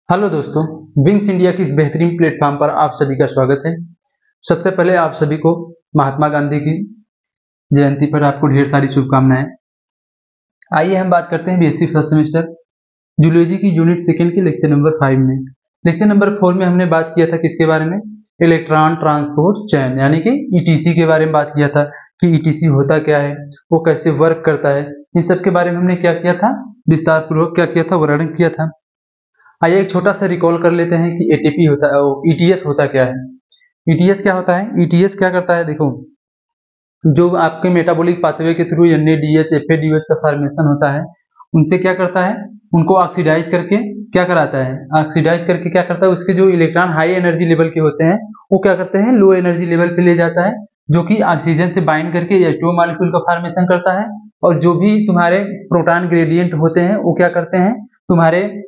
Hello दोस्तों, wings India की इस बेहतरीन प्लेटफॉर्म पर आप सभी का स्वागत है। सबसे पहले आप सभी को महात्मा गांधी की जयंती पर आपको ढेर सारी शुभकामनाएं। आइए हम बात करते हैं बीएससी फर्स्ट सेमेस्टर जूलॉजी की यूनिट सेकंड की लेक्चर नंबर 5 में। लेक्चर नंबर 4 में हमने बात किया था किसके बारे में? इलेक्ट्रॉन ट्रांसपोर्ट चैन यानी कि ईटीसी के बारे में बात किया था कि ईटीसी होता क्या है, वो कैसे वर्क करता है। इन सब के बारे में हमने क्या किया था, विस्तार पूर्वक क्या किया था, वर्णन किया था। आइए एक छोटा सा रिकॉल कर लेते हैं कि एटीपी होता है, ईटीएस होता क्या है। ईटीएस क्या होता है? ईटीएस क्या करता है, देखो, जो आपके मेटाबॉलिक पाथवे के थ्रू एनएडीएच एफएडीएच का फॉर्मेशन होता है, उनसे क्या करता है, उनको ऑक्सीडाइज करके क्या कराता है, ऑक्सीडाइज करके क्या करता है, उसके जो इलेक्ट्रॉन हाई एनर्जी लेवल के होते हैं वो क्या करते हैं, लो एनर्जी लेवल पे ले जाता है, जो कि ऑक्सीजन से बाइंड करके H2O मॉलिक्यूल का फॉर्मेशन करता है। और जो भी तुम्हारे प्रोटॉन ग्रेडियंट होते हैं वो क्या करते हैं, तुम्हारे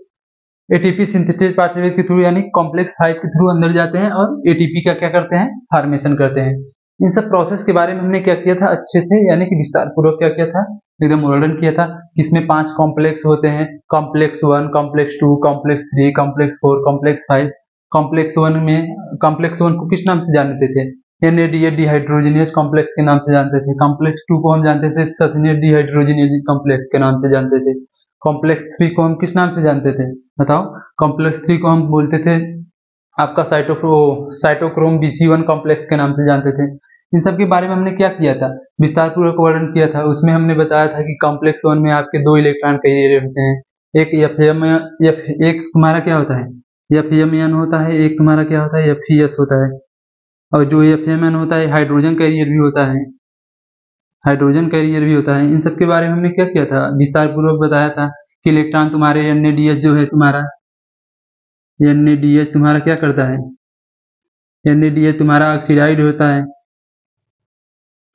एटीपी सिंथेसिस पाथवे के थ्रू यानी कॉम्प्लेक्स 5 के थ्रू अंदर जाते हैं और एटीपी का क्या करते हैं, फॉर्मेशन करते हैं। इन सब प्रोसेस के बारे में हमने क्या किया था अच्छे से, यानी कि विस्तार पूर्वक क्या किया था, एकदम वर्णन किया था कि इसमें 5 कॉम्प्लेक्स होते हैं, complex 1, complex 2, complex 3, complex 4, complex 5। Complex 1 में, कॉम्प्लेक्स 1 को किस नाम से जानते थे, एनएडीएच डिहाइड्रोजनेज कॉम्प्लेक्स के नाम से जानते थे। कॉम्प्लेक्स 2 को हम जानते थे ससिनेट डिहाइड्रोजनेज कॉम्प्लेक्स के नाम से जानते थे। कॉम्प्लेक्स 3 को हम किस नाम से जानते थे, बताओ? कॉम्प्लेक्स 3 को हम बोलते थे आपका साइटोक्रोम BC1 कॉम्प्लेक्स के नाम से जानते थे। इन सब के बारे में हमने क्या किया था, विस्तार पूर्वक वर्णन किया था। उसमें हमने बताया था कि कॉम्प्लेक्स 1 में आपके 2 इलेक्ट्रॉन कैरियर होते हैं, एक तुम्हारा क्या होता है, FMN होता है, एक तुम्हारा क्या होता है, FES होता है। और जो FMN होता है हाइड्रोजन कैरियर भी होता है, हाइड्रोजन कैरियर भी होता है। इन सब के बारे में हमने क्या किया था, विस्तार पूर्वक बताया था कि इलेक्ट्रॉन तुम्हारे NADH जो है तुम्हारा, NADH तुम्हारा क्या करता है, NADH तुम्हारा ऑक्सीडाइज होता है,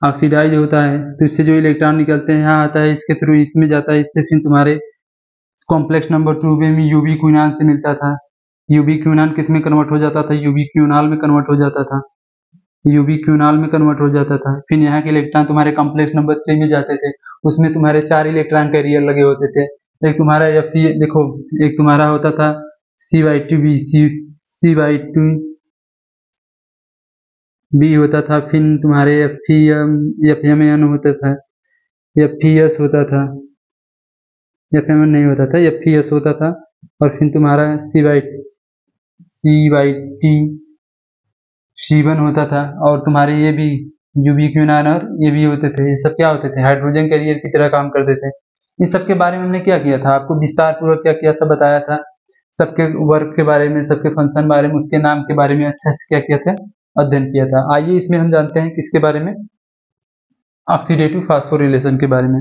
ऑक्सीडाइज होता है। तो इससे जो इलेक्ट्रॉन निकलते हैं यहाँ आता है, इसके थ्रू इसमें जाता है, इससे फिर तुम्हारे कॉम्प्लेक्स नंबर 2 में यूबी क्विनॉन से मिलता था। यूबी क्विनॉन किस में कन्वर्ट हो जाता था, यूबी क्विनॉल में कन्वर्ट हो जाता था, यूबी क्विनॉल में कन्वर्ट हो जाता था। फिर यहाँ के इलेक्ट्रॉन तुम्हारे कॉम्प्लेक्स नंबर 3 में जाते थे, उसमें तुम्हारे 4 इलेक्ट्रॉन कैरियर लगे होते थे। एक तुम्हारा देखो, एक तुम्हारा होता था C/2b, C/2b होता था। फिर तुम्हारे FMN होता था, FES होता था, FMN नहीं होता था, FES होता था। और फिर तुम्हारा C/T/C1 होता था। और तुम्हारे ये भी यूबी क्विनॉन और ये भी होते थे। ये सब क्या होते थे, हाइड्रोजन कैरियर की तरह काम करते थे। इस सब के बारे में हमने क्या किया था, आपको विस्तार पूर्वक क्या किया था, बताया था। सबके वर्क के बारे में, सबके फंक्शन बारे में, उसके नाम के बारे में अच्छे से क्या किया था, अध्ययन किया था। आइए इसमें हम जानते हैं किसके बारे में, ऑक्सीडेटिव फास्फोरिलेशन के बारे में,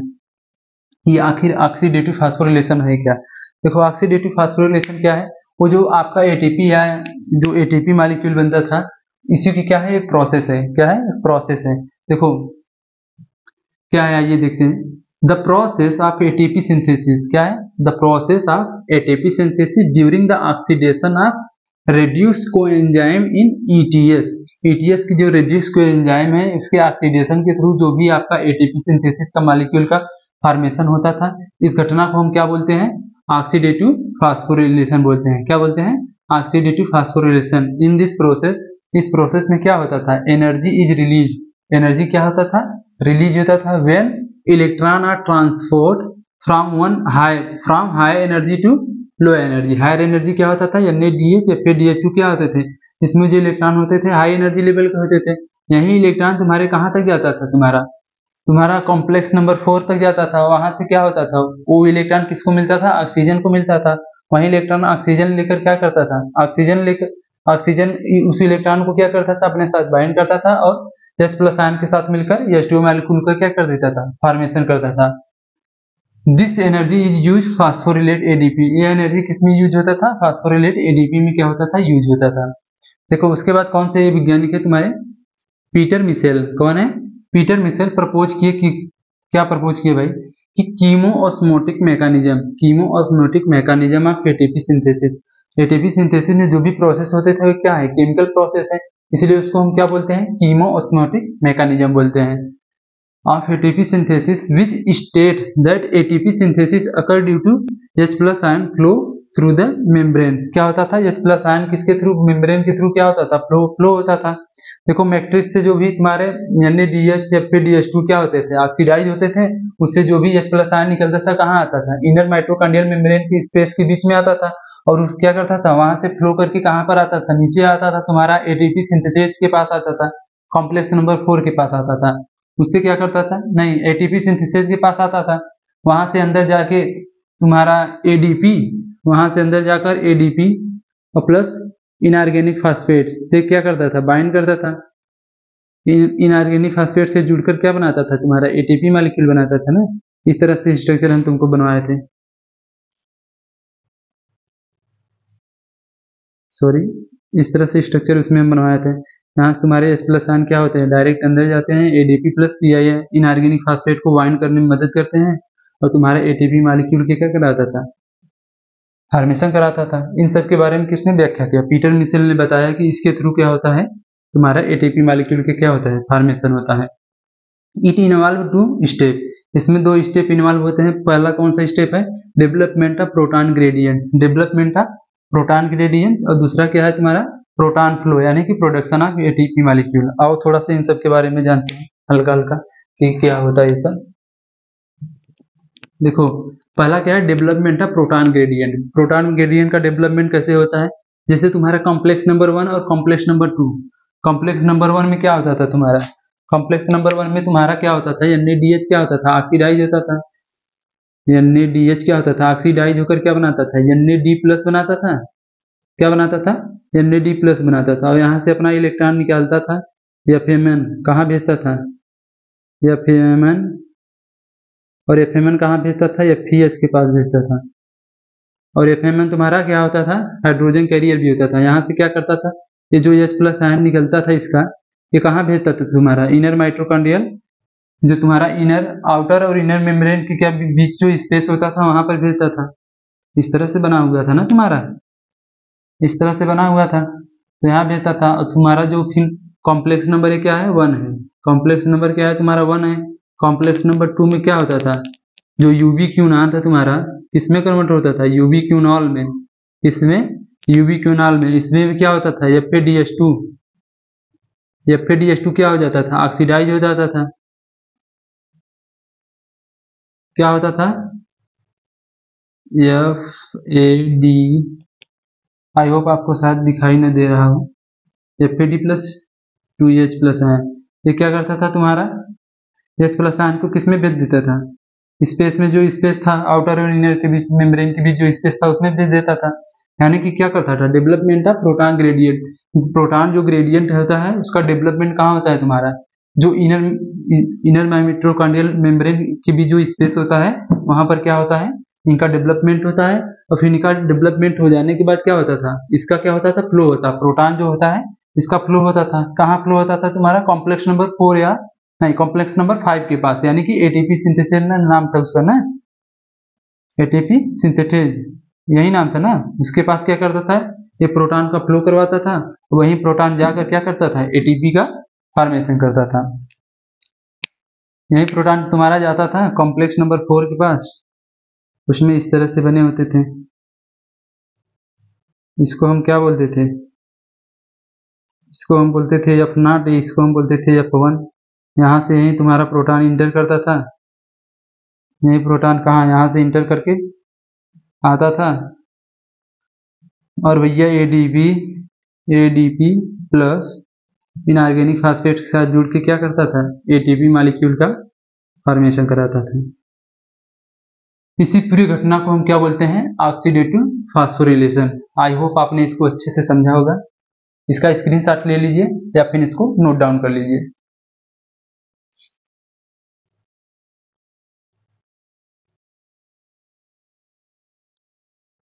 कि आखिर ऑक्सीडेटिव फास्फोरिलेशन है क्या। देखो, ऑक्सीडेटिव फास्फोरिलेशन क्या है, वो जो आपका एटीपी है, जो एटीपी मॉलिक्यूल बनता था, इसी की क्या है, एक प्रोसेस है। क्या है, प्रोसेस है। देखो क्या है, आइए देखते हैं। The process of ATP synthesis, क्या है, the process of ATP synthesis during the oxidation of reduced coenzyme in ETS. ETS की जो रेड्यूस्ड कोएंजाइम है, उसके ऑक्सीडेशन के थ्रू जो भी आपका एटीपी सिंथेसिस का मॉलिक्यूल का फॉर्मेशन होता था, इस घटना को हम क्या बोलते हैं, ऑक्सीडेटिव फास्फोरिलेशन बोलते हैं। क्या बोलते हैं, oxidative phosphorylation. In this process, इस प्रोसेस में क्या होता था, एनर्जी इज रिलीज, एनर्जी क्या होता था, रिलीज होता था। When electron are transport from high energy to low energy. Higher energy क्या होता था, NADH FADH2 क्या होते थे, इसमें जो इलेक्ट्रॉन होते थे हाई एनर्जी लेवल के होते थे। यही इलेक्ट्रॉन तुम्हारे कहाँ तक जाता था, तुम्हारा कॉम्प्लेक्स नंबर 4 तक जाता था। वहां से क्या होता था, वो इलेक्ट्रॉन किसको मिलता था, ऑक्सीजन को मिलता था। वही इलेक्ट्रॉन ऑक्सीजन लेकर क्या करता था, ऑक्सीजन उस इलेक्ट्रॉन को क्या करता था, अपने साथ बाइंड करता था और H+ आयन के साथ मिलकर H2O मॉलिक्यूल का क्या कर देता था, फॉर्मेशन करता था। This energy is use phosphorylate ADP. ये एनर्जी किसमें यूज होता था, फास्फोरिलेट एडीपी में क्या होता था, यूज होता था। देखो उसके बाद कौन से वैज्ञानिक है तुम्हारे, पीटर मिशेल। कौन है, पीटर मिशेल प्रपोज किए कि, क्या प्रपोज किए भाई, कि कीमोऑस्मोटिक mechanism of ATP synthesis. ATP synthesis में जो भी प्रोसेस होते थे वो क्या है, केमिकल प्रोसेस है, इसलिए उसको हम क्या बोलते हैं, कीमोऑस्मोटिक मैकेनिज्म बोलते हैं of ATP synthesis, which state that ATP synthesis occur due to H+ ion flow through the membrane. क्या होता था, H प्लस आयन किसके थ्रू, मेम्ब्रेन के थ्रू क्या होता था, फ्लो होता था। देखो मैट्रिक्स से जो भी तुम्हारे NaDH या फिर DH2 क्या होते थे, ऑक्सीडाइज होते थे, उससे जो भी H प्लस आयन निकलता था कहाँ आता था, इनर माइटोकॉन्ड्रियल मेम्ब्रेन की स्पेस के बीच में आता था, और वो क्या करता था, वहां से फ्लो करके कहाँ पर आता था, नीचे आता था, तुम्हारा ATP सिंथेटेज के पास आता था, कॉम्प्लेक्स नंबर 4 के पास आता था। उससे क्या करता था, नहीं ATP सिंथेसिस के पास आता था, वहां से अंदर जाके तुम्हारा ADP, वहां से अंदर जाकर ADP और प्लस इनऑर्गेनिक फास्फेट से क्या करता था, बाइंड करता था। इनऑर्गेनिक फास्फेट से जुड़कर क्या बनाता था, तुम्हारा ATP मॉलिक्यूल बनाता था ना। इस तरह से स्ट्रक्चर हम तुमको बनवाए थे, सॉरी, इस तरह से स्ट्रक्चर उसमें हम बनवाए थे। यहाँ से तुम्हारे H प्लस आयन क्या होते हैं, डायरेक्ट अंदर जाते हैं, ADP plus PI inorganic phosphate को बाइंड करने में मदद करते हैं, और तुम्हारा ATP मॉलिक्यूल के क्या कराता था, फॉर्मेशन कराता था। इन सब के बारे में किसने व्याख्या किया, पीटर मिशेल ने बताया कि इसके थ्रू क्या होता है, तुम्हारा ATP मॉलिक्यूल के क्या होता है, फॉर्मेशन होता है। इट इन्वॉल्व 2 स्टेप, इसमें 2 स्टेप इन्वॉल्व होते हैं। पहला कौन सा स्टेप है, development of proton gradient, development of proton gradient, और दूसरा क्या है तुम्हारा, प्रोटॉन फ्लो, यानी कि प्रोडक्शन ऑफ ATP मॉलिक्यूल। आओ थोड़ा सा इन सब के बारे में जानते हैं हल्का हल्का कि क्या होता है ये सब। देखो पहला क्या है, development of proton gradient. Proton gradient का डेवलपमेंट कैसे होता है, जैसे तुम्हारा कॉम्प्लेक्स नंबर 1 और कॉम्प्लेक्स नंबर 2। कॉम्प्लेक्स नंबर 1 में क्या होता था तुम्हारा, कॉम्प्लेक्स नंबर 1 में तुम्हारा क्या होता था, NaDH क्या होता था, ऑक्सीडाइज होता था। NaDH क्या होता था, ऑक्सीडाइज होकर क्या बनाता था, Na D प्लस बनाता था। क्या बनाता था, Na D प्लस बनाता था, और यहाँ से अपना इलेक्ट्रॉन निकालता था, FMN कहाँ भेजता था, FMN, और FMN कहाँ भेजता था, FES के पास भेजता था। और FMN तुम्हारा क्या होता था, हाइड्रोजन कैरियर भी होता था। यहाँ से क्या करता था, ये जो H प्लस आयन निकलता था इसका, ये कहाँ भेजता था तुम्हारा, इनर माइटोकॉन्ड्रियल, जो तुम्हारा इनर आउटर और इनर मेम्ब्रेन के क्या बीच जो स्पेस होता था वहां पर भेजता था। इस तरह से बना हुआ था ना तुम्हारा, इस तरह से बना हुआ था, तो यहाँ भेजता था। और तुम्हारा जो फिर कॉम्प्लेक्स नंबर क्या है, 1 है। कॉम्प्लेक्स नंबर क्या है तुम्हारा, 1 है। कॉम्प्लेक्स नंबर 2 में क्या होता था, जो यूवी क्यूनॉन था तुम्हारा, किसमें कन्वर्ट होता था, यूवी क्यूनॉल में। इसमें यूवी क्यूनॉल में, इसमें क्या होता था, FADH2, FADH2 क्या हो जाता था, ऑक्सीडाइज हो जाता था। क्या होता था, FAD, आई होप आपको शायद दिखाई न दे रहा हो, FAD plus 2H plus ion, ये क्या करता था तुम्हारा, H प्लस आयन को किसमें भेज देता था, स्पेस में, जो स्पेस था आउटर और इनर के बीच, मेम्ब्रेन के बीच जो स्पेस था उसमें भेज देता था। यानी कि क्या करता था, development of proton gradient. Proton जो ग्रेडियंट होता है उसका डेवलपमेंट कहाँ होता है तुम्हारा, जो इनर माइटोकॉन्ड्रियल मेम्ब्रेन के बीच जो स्पेस होता है वहां पर क्या होता है, इनका डेवलपमेंट होता है। और फिर इनका डेवलपमेंट हो जाने के बाद क्या होता था, इसका क्या होता था, फ्लो होता, प्रोटॉन जो होता है इसका फ्लो होता था। कहाँ फ्लो होता था तुम्हारा, कॉम्प्लेक्स नंबर 4 या नहीं कॉम्प्लेक्स नंबर 5 के पास, यानी कि ATP सिंथेसेज नाम था उसका ना, ATP सिंथेटेज यही नाम था ना। उसके पास क्या करता था, ये प्रोटॉन का फ्लो करवाता था, वही प्रोटॉन जाकर क्या करता था, ATP का फॉर्मेशन करता था। यही प्रोटॉन तुम्हारा जाता था कॉम्प्लेक्स नंबर 4 के पास, उसमें इस तरह से बने होते थे। इसको हम क्या बोलते थे, इसको हम बोलते थे F0, इसको हम बोलते थे F1। यहाँ से यही तुम्हारा प्रोटॉन इंटर करता था, यही प्रोटॉन कहाँ, यहाँ से इंटर करके आता था, और भैया ADP प्लस इनऑर्गेनिक फास्फेट के साथ जुड़ के क्या करता था, ATP मॉलिक्यूल का फॉर्मेशन कराता था। इसी पूरी घटना को हम क्या बोलते हैं, ऑक्सीडेटिव फास्फोरिलेशन। आई होप आपने इसको अच्छे से समझा होगा। इसका स्क्रीनशॉट ले लीजिए या फिर इसको नोट डाउन कर लीजिए।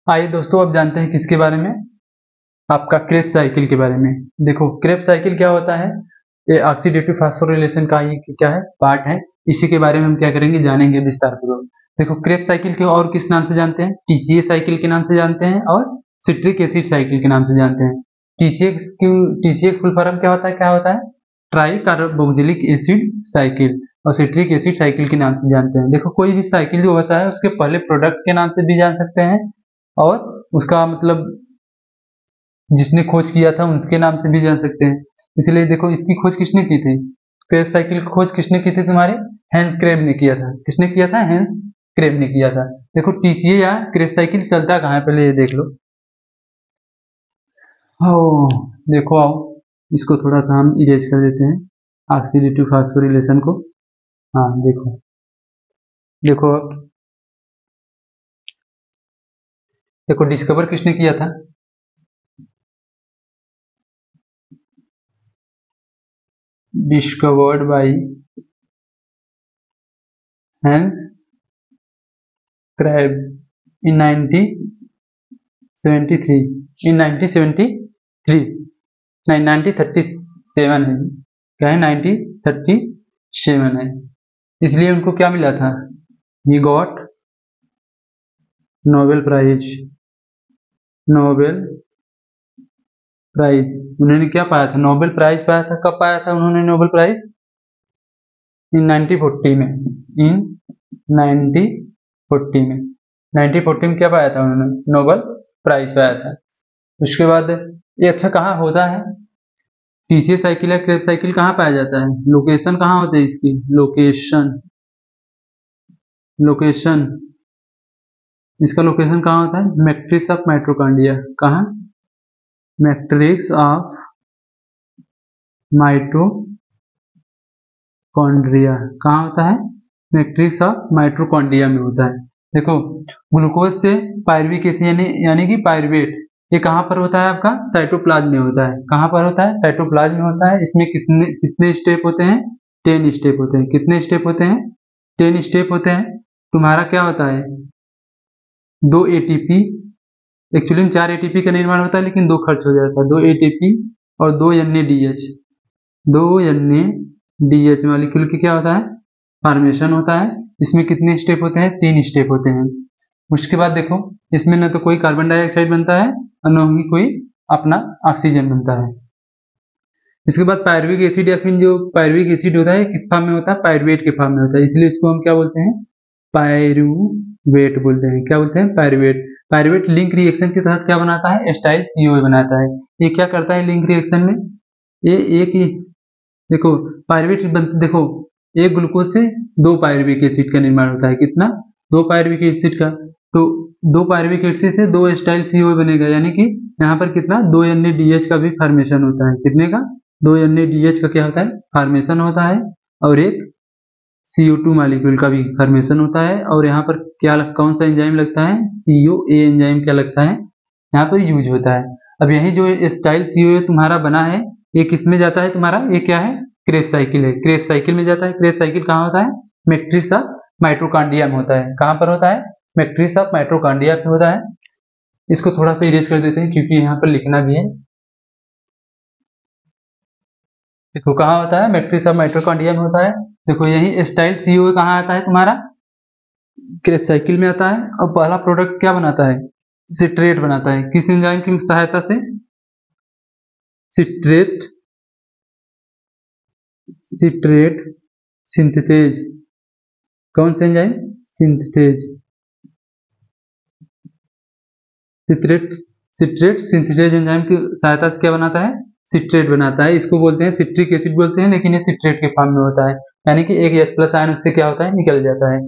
आइए दोस्तों अब जानते हैं किसके बारे में, आपका क्रेब्स साइकिल के बारे में। देखो क्रेब्स साइकिल क्या होता है, ये ऑक्सीडेटिव फास्फोरिलेशन का ही क्या है, पार्ट है। इसी के बारे में हम क्या करेंगे, जानेंगे विस्तार पूर्वक। देखो क्रेब्स साइकिल के और किस नाम से जानते हैं, TCA साइकिल के नाम से जानते हैं, और सिट्रिक एसिड साइकिल के नाम से जानते हैं। TCA फुल फॉर्म क्या होता है, ट्राई कार्बोक्सिलिक एसिड साइकिल, और सिट्रिक एसिड साइकिल के नाम से जानते हैं। देखो कोई भी साइकिल जो होता है उसके पहले प्रोडक्ट के नाम से भी जान सकते हैं, और उसका मतलब जिसने खोज किया था उसके नाम से भी जान सकते हैं। इसलिए देखो इसकी खोज किसने की थी, क्रेब्स साइकिल की खोज किसने की थी तुम्हारे, हैंस क्रेब ने किया था। किसने किया था, हैंस क्रेब ने किया था। देखो टीसीए या क्रेब्स साइकिल चलता कहाँ है पहले ये देख लो। देखो आओ इसको थोड़ा सा हम इरेज कर देते हैं ऑक्सीडेटिव फास्फोरिलेशन को। हाँ देखो देखो अब देखो डिस्कवर किसने किया था, डिस्कवर्ड बाय हैंस क्रेब इन 1973 इन 1973 नहीं 1937 है, क्या है 1937 है। इसलिए उनको क्या मिला था, he got Nobel prize, Nobel prize. उन्होंने क्या पाया था, नोबेल प्राइज पाया था। कब पाया था उन्होंने नोबेल प्राइज, इन 1940 में, इन 1940 में, 1940 में क्या पाया था उन्होंने, नोबेल प्राइज पाया था। उसके बाद ये अच्छा कहाँ होता है, टीसीए साइकिल या क्रेब साइकिल कहाँ पाया जाता है, लोकेशन कहाँ होते हैं इसकी, लोकेशन, लोकेशन इसका लोकेशन कहाँ होता है, मैट्रिक्स ऑफ माइटोकॉन्ड्रिया। कहाँ, मैट्रिक्स ऑफ माइटोकॉन्ड्रिया कहाँ होता है, मैट्रिक्स ऑफ माइटोकॉन्ड्रिया में होता है। देखो ग्लूकोज से पायरुविक एसिड यानी कि पायरुवेट, ये कहाँ पर होता है आपका, साइटोप्लाज्म में होता है। कहाँ पर होता है, साइटोप्लाज्म में होता है। इसमें कितने स्टेप होते हैं, 10 स्टेप होते हैं। कितने स्टेप होते हैं, 10 स्टेप होते हैं। तुम्हारा क्या होता है, 2 एटीपी, एक्चुअली में 4 एटीपी का निर्माण होता है लेकिन 2 खर्च हो जाता है, 2 एटीपी और 2 NADH, 2 NADH मॉलिक्यूल की क्या होता है, फॉर्मेशन होता है। इसमें कितने स्टेप होते हैं, 3 स्टेप होते हैं। उसके बाद देखो इसमें न तो कोई कार्बन डाइऑक्साइड बनता है और न ही कोई अपना ऑक्सीजन बनता है। इसके बाद पायरुविक एसिड या फिर जो पायरुविक एसिड होता है किस फॉर्म में होता है, पायरुवेट के फॉर्म में होता है। इसलिए इसको हम क्या बोलते हैं, पायरुवेट बोलते हैं। क्या बोलते हैं, पायरुवेट। पायरुवेट लिंक रिएक्शन के तहत क्या बनाता है, एस्टाइल COA बनाता है। ये क्या करता है लिंक रिएक्शन में, ये एक ही देखो पायरुवेट देखो एक ग्लूकोज से 2 पायरुविक एसिड का निर्माण होता है। कितना, 2 पायरुविक एसिड का। तो 2 पायरुविक एसिड से 2 एस्टाइल COA बनेगा, यानी कि यहाँ पर कितना, 2 NADH का भी फॉर्मेशन होता है। कितने का, 2 NADH का क्या होता है, फॉर्मेशन होता है। और एक CO2 मॉलिक्यूल का भी फॉर्मेशन होता है। और यहाँ पर क्या कौन सा एंजाइम लगता है, COA एंजाइम क्या लगता है, यहाँ पर यूज होता है। अब यही जो एस्टाइल COA तुम्हारा बना है ये किस में जाता है तुम्हारा, ये क्या है, क्रेब साइकिल है। क्रेब साइकिल में जाता है। क्रेब साइकिल कहाँ होता है, मैट्रिक्स ऑफ माइटोकॉन्ड्रिया में होता है। कहाँ पर होता है, मैट्रिक्स ऑफ माइटोकॉन्ड्रिया में होता है। इसको थोड़ा सा इरेज कर देते हैं क्योंकि यहाँ पर लिखना भी है। देखो कहाँ होता है, मैट्रिक्स ऑफ माइटोकॉन्ड्रिया में होता है। देखो यही एस्टाइल COA कहाँ आता है तुम्हारा, क्रेब साइकिल में आता है। और पहला प्रोडक्ट क्या बनाता है, सिट्रेट बनाता है। किस एंजाइम की सहायता से, सिट्रेट, सिट्रेट सिंथेटेज। कौन से enzyme, synthetase, citrate, citrate synthetase enzyme की सहायता से क्या बनाता है, सिट्रेट बनाता है। इसको बोलते हैं सिट्रिक एसिड बोलते हैं, लेकिन ये सिट्रेट के फॉर्म में होता है। यानी कि एक H+ आयन उससे क्या होता है, निकल जाता है।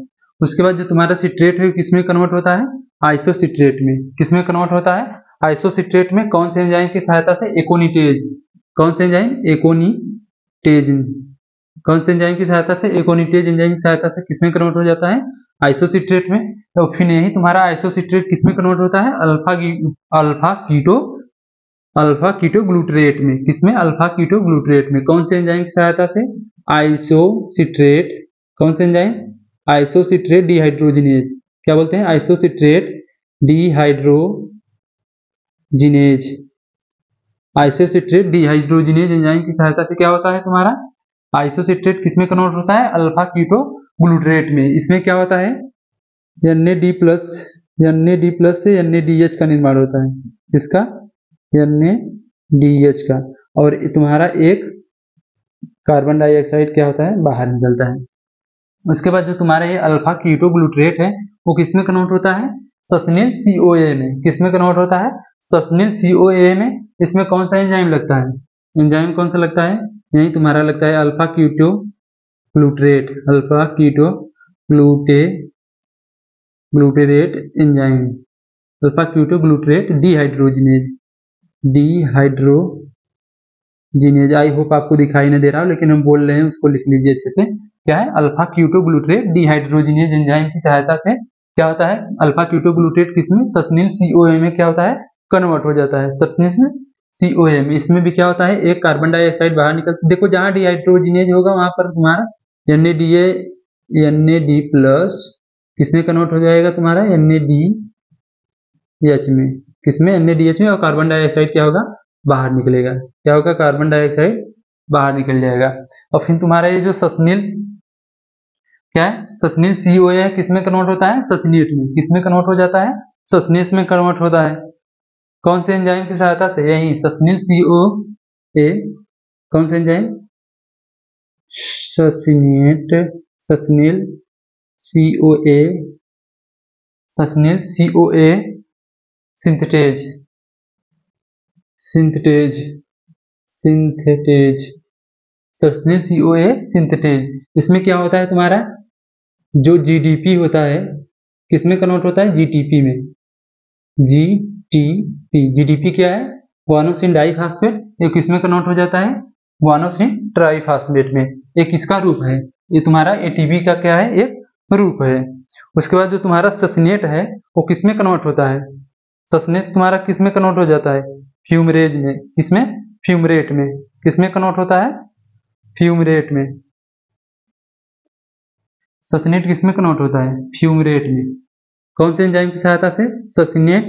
उसके बाद जो तुम्हारा सिट्रेट है किसमें कन्वर्ट होता है, आइसोसिट्रेट में। किसमें कन्वर्ट होता है, आइसोसिट्रेट में। कौन से एंजाइम की सहायता से, एकोनिटेज। कौन से एंजाइम, एकोनिटेज। कौन से एंजाइम की सहायता से, एकोनिटेज एंजाइम की सहायता से किसमें कन्वर्ट हो जाता है, आइसोसिट्रेट में। तो फिर यही तुम्हारा आइसोसिट्रेट किसमें कन्वर्ट होता है, अल्फा कीटो ग्लूटरेट में। किसमें, अल्फा कीटो ग्लूटरेट में। कौन से एंजाइम की सहायता से, आइसोसिट्रेट। कौन से एंजाइम, आइसोसिट्रेट डिहाइड्रोजिनेज। क्या बोलते हैं, isocitrate dehydrogenase. Isocitrate dehydrogenase enzyme की सहायता से क्या होता है तुम्हारा, आइसोसिट्रेट किसमें कन्वर्ट होता है, अल्फा कीटो ग्लूटरेट में। इसमें क्या होता है, NAD+ से NADH का निर्माण होता है। इसका NADH का। और तुम्हारा एक कार्बन डाइऑक्साइड क्या होता है, बाहर निकलता है। उसके बाद जो तुम्हारा ये अल्फा कीटो ग्लूटरेट है वो किसमें कन्वर्ट होता है, सस्निल CoA में, किसमें कन्वर्ट होता है? सस्निल CoA में। इसमें कौन सा एंजाइम लगता है? एंजाइम कौन सा लगता है? यही तुम्हारा लगता है alpha keto glutarate, alpha keto glutarate enzyme, alpha keto glutarate dehydrogenase. I hope आपको दिखाई नहीं दे रहा हो, लेकिन हम बोल रहे हैं, उसको लिख लीजिए अच्छे से। क्या है? Alpha keto glutarate dehydrogenase enzyme की सहायता से क्या होता है? अल्फा कीटो ग्लूटरेट किसमें? सस्निल CoA में क्या होता है? कन्वर्ट हो जाता है। सस्निल CoA में। इसमें भी क्या होता है? एक कार्बन डाइऑक्साइड बाहर निकलता। देखो जहां डिहाइड्रोजिनेज होगा वहां पर तुम्हारा NAD प्लस किसमें कन्वर्ट हो जाएगा? तुम्हारा NADH में। किसमें? NADH में। और कार्बन डाइऑक्साइड क्या होगा? बाहर निकलेगा। क्या होगा? कार्बन डाइऑक्साइड बाहर निकल जाएगा। और फिर तुम्हारा ये जो सस्निल क्या है? सस्निल CoA है, किसमें कन्वर्ट होता है? सस्नेट में। किसमें कन्वर्ट हो जाता है? सस्नेट में कन्वर्ट होता है। कौन से एंजाइम की सहायता से? यही सस्निल CoA। कौन से enzyme? Succinyl CoA synthetase succinyl CoA synthetase. इसमें क्या होता है तुम्हारा? जो GDP होता है, किसमें कन्वर्ट होता है? GTP में। GDP क्या है? Guanosine diphosphate. ये किसमें कन्वर्ट हो जाता है? गुआनोसिन ट्राइफॉस्फेट में। एक इसका रूप है, ये तुम्हारा ATP का क्या है? एक रूप है। उसके बाद जो तुम्हारा सस्नेट है वो किसमें कन्वर्ट होता है? सस्नेट तुम्हारा किसमें कन्वर्ट हो जाता है? फ्यूमरेज में। किसमें? फ्यूमरेट में। किसमें कन्वर्ट होता है? फ्यूमरेट में। सस्नेट किसमें कन्वर्ट होता है? फ्यूमरेट में। कौन से एंजाइम की सहायता से? सस्नेट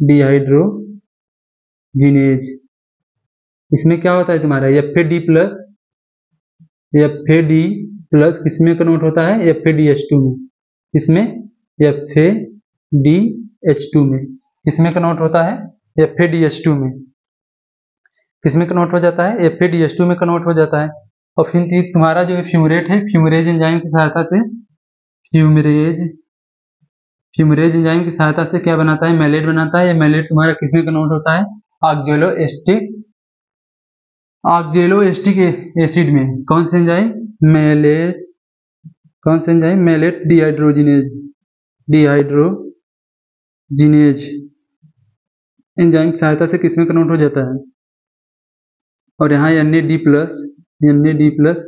डिहाइड्रोजिनेज। इसमें क्या होता है तुम्हारा? FAD प्लस किसमें कन्वर्ट होता है? FADH2 में। किसमें? FADH2 में। किसमें कन्वर्ट होता है? FADH2 में। किसमें कन्वर्ट हो जाता है? FADH2 में कन्वर्ट हो जाता है। और फिर तुम्हारा जो फ्यूमरेट है, फ्यूमरेज एंजाइम की सहायता से फ्यूमरेज एंजाइम की सहायता से क्या बनाता है? मैलेट बनाता है। ये मैलेट तुम्हारा किसमें कन्वर्ट होता है? ऑक्जेलोएस्टिक एसिड में। कौन से एंजाइम? मैलेट डिहाइड्रोजिनेज एंजाइम की सहायता से किसमें कन्वर्ट हो जाता है? और यहाँ NAD प्लस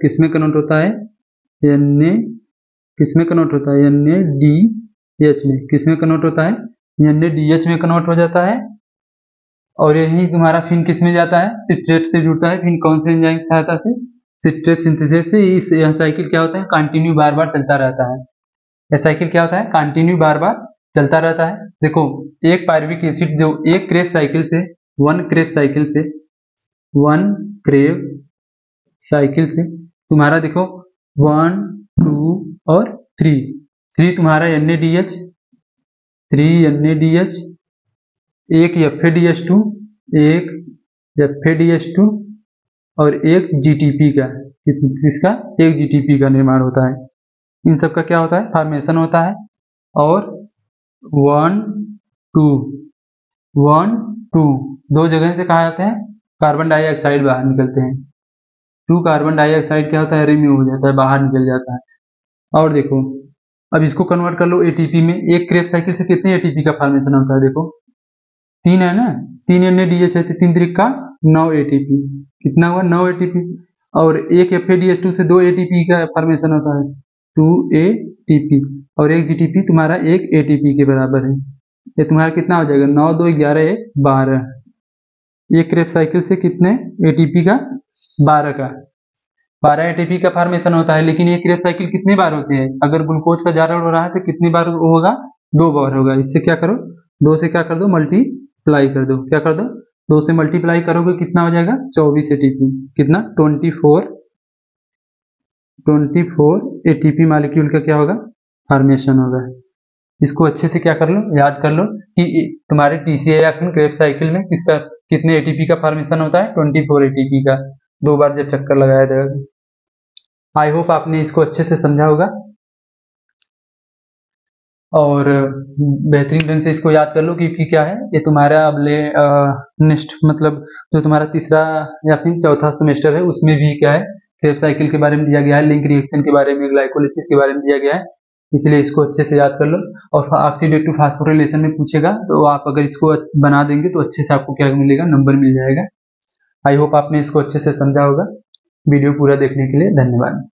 किसमें कन्वर्ट होता है? किसमें कन्वर्ट होता है? NADH में। किसमें कन्वर्ट होता है? NADH में कन्वर्ट हो जाता है। और यही तुम्हारा फिर किसमें जाता है? सिट्रेट से जुड़ता है। फिर कौन से एंजाइम की सहायता से? सिट्रेट सिंथेसिस से। यह साइकिल क्या होता है? कंटिन्यू बार बार चलता रहता है। यह साइकिल क्या होता है? कंटिन्यू बार बार चलता रहता है। देखो एक पायरुविक एसिड जो एक क्रेब साइकिल से तुम्हारा देखो 1 2 और 3 तुम्हारा NADH, 3 NADH, एक FADH2 और एक GTP का। किसका? एक GTP का निर्माण होता है। इन सब का क्या होता है? फॉर्मेशन होता है। और 1 2 दो जगह से कहा जाते हैं कार्बन डाइऑक्साइड बाहर निकलते हैं। 2 कार्बन डाइऑक्साइड क्या होता है? रिमूव हो जाता है, बाहर निकल जाता है। और देखो अब इसको कन्वर्ट कर लो ATP में। एक क्रेब साइकिल से कितने ATP का फॉर्मेशन होता है? देखो 3 है ना, 3 NADH है, 3 3 का 9 ATP। कितना हुआ? 9 ATP। और एक FADH2 से 2 ATP का फॉर्मेशन होता है, 2 ATP। और एक GTP तुम्हारा 1 ATP के बराबर है। ये तुम्हारा कितना हो जाएगा? 9 2 11 1 12। एक क्रेब साइकिल से कितने ATP का? 12 ATP का फॉर्मेशन होता है। लेकिन ये क्रेब साइकिल कितनी बार होती है? अगर ग्लूकोज का जारक हो रहा है तो कितनी बार होगा? 2 बार होगा। इससे क्या करो? 2 से क्या कर दो? मल्टीप्लाई कर दो। क्या कर दो? 2 से मल्टीप्लाई करोगे कितना हो जाएगा? 24 ATP। कितना? 24 ATP मॉलिक्यूल का क्या होगा? फॉर्मेशन होगा। इसको अच्छे से क्या कर लो? याद कर लो कि तुम्हारे TCA या फिर क्रेब साइकिल में किसका कितने ATP का फॉर्मेशन होता है? 24 ATP का। 2 बार जब चक्कर लगाया जाएगा। आई होप आपने इसको अच्छे से समझा होगा। और बेहतरीन ढंग से इसको याद कर लो, क्योंकि क्या है, ये तुम्हारा अगले नेक्स्ट मतलब जो तुम्हारा तीसरा या फिर चौथा सेमेस्टर है उसमें भी क्या है, क्रेब्स साइकिल के बारे में दिया गया है, लिंक रिएक्शन के बारे में, ग्लाइकोलिसिस के बारे में दिया गया है, इसलिए इसको अच्छे से याद कर लो। और ऑक्सीडेटिव फास्फोराइलेशन में पूछेगा तो आप अगर इसको बना देंगे तो अच्छे से आपको क्या मिलेगा, नंबर मिल जाएगा। आई होप आपने इसको अच्छे से समझा होगा। वीडियो पूरा देखने के लिए धन्यवाद।